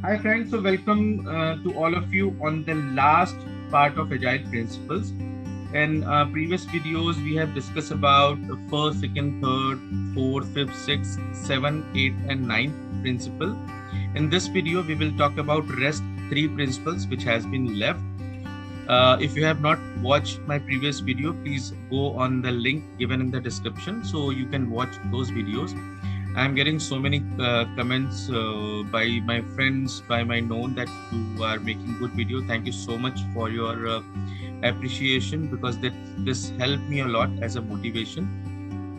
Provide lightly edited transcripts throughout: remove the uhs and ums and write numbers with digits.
Hi friends, so welcome to all of you on the last part of Agile Principles. In previous videos, we have discussed about the first, second, third, fourth, fifth, sixth, seventh, eighth, and ninth principle. In this video, we will talk about rest three principles which has been left. If you have not watched my previous video, please go on the link given in the description so you can watch those videos. I'm getting so many comments by my friends, by my known that you are making good video. Thank you so much for your appreciation because this helped me a lot as a motivation.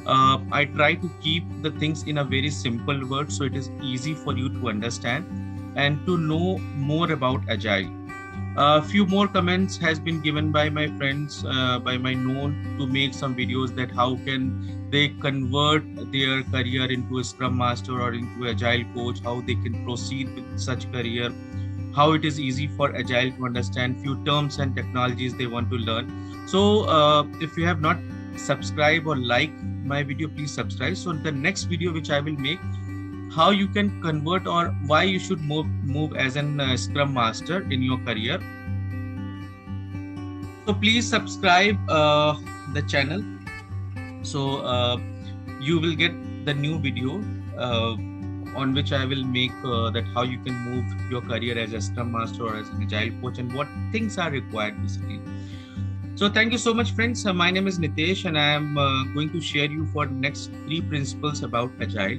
I try to keep the things in a very simple word so it is easy for you to understand and to know more about Agile. A few more comments has been given by my friends, by my known to make some videos that how can they convert their career into a Scrum Master or into Agile coach, how they can proceed with such career, how it is easy for Agile to understand few terms and technologies they want to learn. So if you have not subscribed or like my video, please subscribe. So the next video which I will make, how you can convert or why you should move as an Scrum Master in your career. So please subscribe the channel. So you will get the new video on which I will make that how you can move your career as a Scrum Master or as an Agile coach and what things are required basically. So thank you so much, friends. My name is Nitesh and I am going to share you for next three principles about Agile.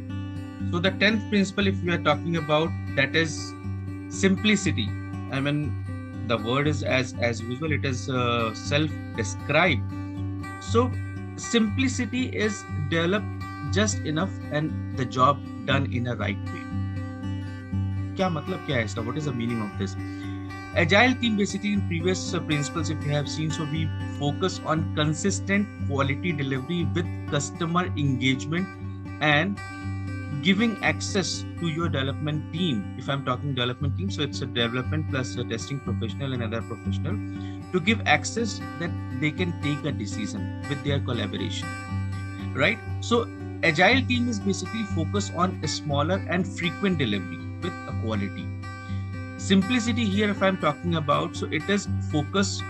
So the 10th principle, if we are talking about, that is simplicity. I mean, the word is as usual, it is self-described. So simplicity is developed just enough and the job done in a right way. क्या मतलब क्या है इसका? What is the meaning of this? Agile theme basically in previous principles, if you have seen, so we focus on consistent quality delivery with customer engagement and giving access to your development team. If I'm talking development team, so it's a development plus a testing professional and other professional to give access that they can take a decision with their collaboration, right? So Agile team is basically focused on a smaller and frequent delivery with a quality. Simplicity here, if I'm talking about, so it is focus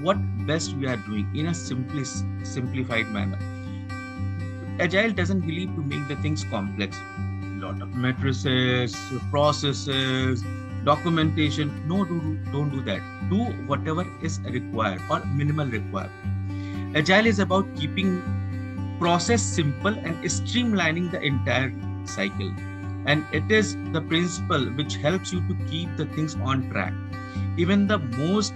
what best we are doing in a simplified manner. Agile doesn't believe to make the things complex. Lot of matrices, processes, documentation. No, don't do that. Do whatever is required or minimal required. Agile is about keeping process simple and streamlining the entire cycle. And it is the principle which helps you to keep the things on track. Even the most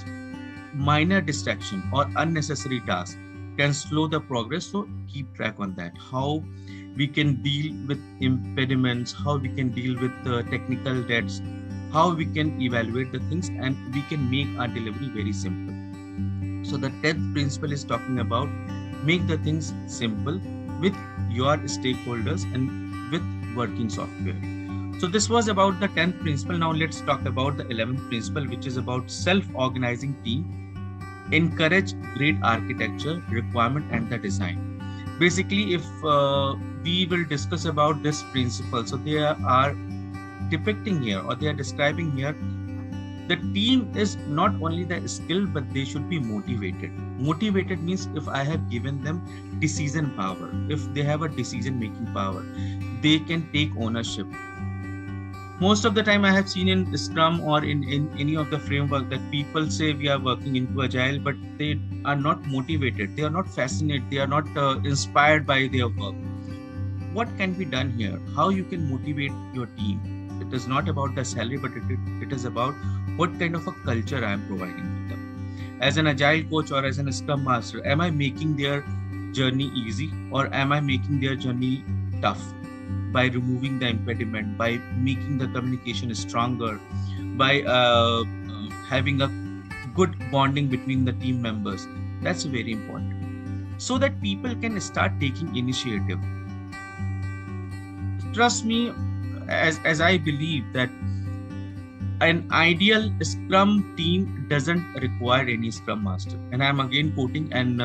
minor distraction or unnecessary task can slow the progress, so keep track on that. How we can deal with impediments, how we can deal with technical debts, how we can evaluate the things, and we can make our delivery very simple. So the 10th principle is talking about make the things simple with your stakeholders and with working software. So this was about the 10th principle. Now let's talk about the 11th principle, which is about self-organizing team. Encourage great architecture, requirement, and the design. Basically, if we will discuss about this principle, so they are depicting here or they are describing here, the team is not only the skill, but they should be motivated. Motivated means if I have given them decision power, if they have a decision-making power, they can take ownership. Most of the time I have seen in Scrum or in any of the framework that people say we are working into Agile, but they are not motivated. They are not fascinated. They are not inspired by their work. What can be done here? How you can motivate your team? It is not about the salary, but it is about what kind of a culture I am providing to them. As an Agile coach or as an Scrum Master, am I making their journey easy or am I making their journey tough? By removing the impediment, by making the communication stronger, by having a good bonding between the team members. That's very important. So that people can start taking initiative. Trust me, as I believe that an ideal Scrum team doesn't require any Scrum Master. And I'm again quoting, and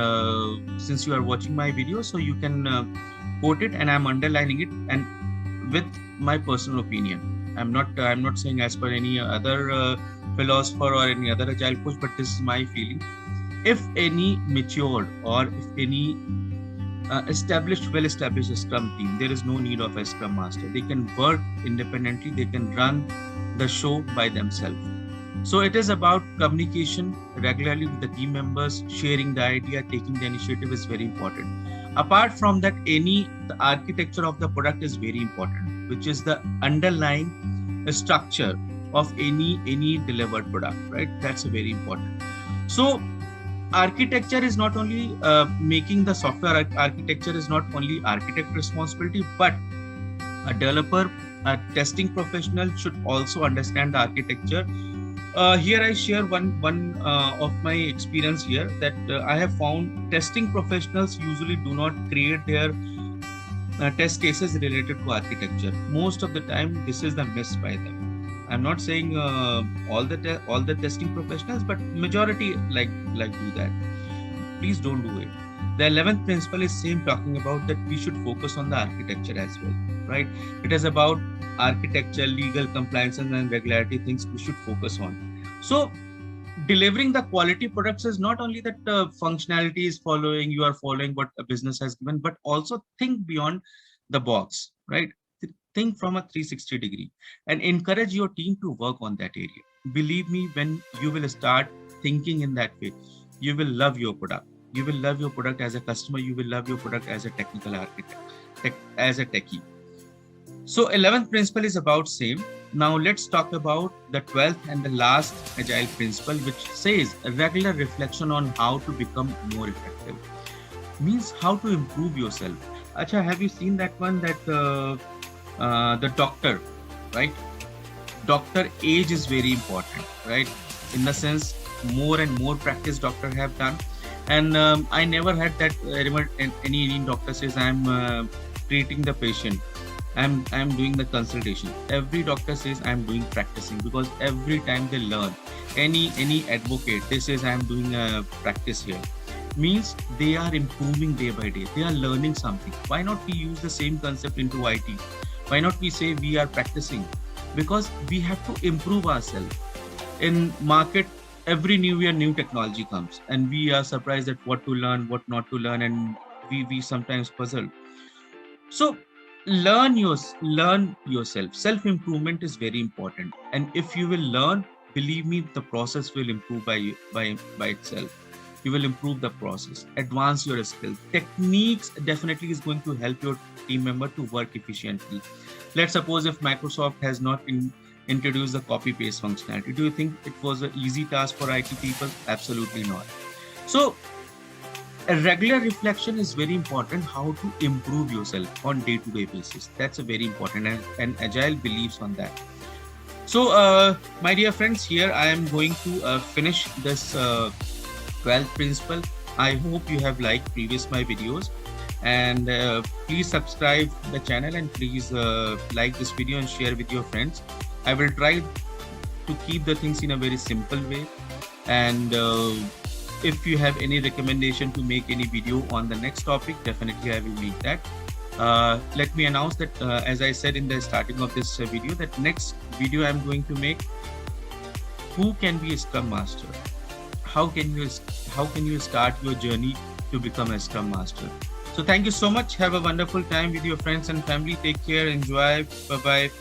since you are watching my video, so you can quote it, and I'm underlining it and with my personal opinion. I'm not saying as per any other philosopher or any other agile coach, but this is my feeling. If any matured or if any well-established Scrum team, there is no need of a Scrum Master. They can work independently. They can run the show by themselves. So it is about communication regularly with the team members, sharing the idea, taking the initiative is very important. Apart from that, the architecture of the product is very important, which is the underlying structure of any delivered product, right? That's very important. So architecture is not only making the software architecture is not only architect responsibility, but a developer, a testing professional should also understand the architecture. Here I share one of my experience here that I have found testing professionals usually do not create their test cases related to architecture. Most of the time, this is the miss by them. I'm not saying all the testing professionals, but majority like do that. Please don't do it. The 11th principle is same, talking about that we should focus on the architecture as well, right? It is about architecture, legal compliance and regularity things we should focus on. So delivering the quality products is not only that functionality is you are following what a business has given, but also think beyond the box, right? Think from a 360 degree and encourage your team to work on that area. Believe me, when you will start thinking in that way, you will love your product. You will love your product as a customer. You will love your product as a technical architect, as a techie. So 11th principle is about same. Now let's talk about the 12th and the last agile principle, which says a regular reflection on how to become more effective. Means how to improve yourself. Acha, have you seen that one that the doctor, right? Doctor age is very important, right? In the sense, more and more practice doctor have done. And I never had that any doctor says I'm treating the patient. I'm doing the consultation. Every doctor says I'm doing practicing, because every time they learn. Any advocate, they says I'm doing a practice here. Means they are improving day by day. They are learning something. Why not we use the same concept into IT? Why not we say we are practicing? Because we have to improve ourselves. In market, every new year, new technology comes, and we are surprised at what to learn, what not to learn, and we sometimes puzzle. So learn yourself. Self-improvement is very important, and if you will learn, believe me, the process will improve by itself. You will improve the process, advance your skills. Techniques definitely is going to help your team member to work efficiently. Let's suppose if Microsoft has not introduced the copy paste functionality, do you think it was an easy task for IT people? Absolutely not. So a regular reflection is very important, how to improve yourself on day-to-day basis. That's a very important, and Agile believes on that. So my dear friends, here I am going to finish this 12th principle. I hope you have liked my videos, and please subscribe the channel, and please like this video and share with your friends. I will try to keep the things in a very simple way, and if you have any recommendation to make any video on the next topic, definitely I will make that. Let me announce that as I said in the starting of this video, that next video I'm going to make, who can be a Scrum Master? How can you start your journey to become a Scrum Master? So thank you so much. Have a wonderful time with your friends and family. Take care. Enjoy. Bye-bye.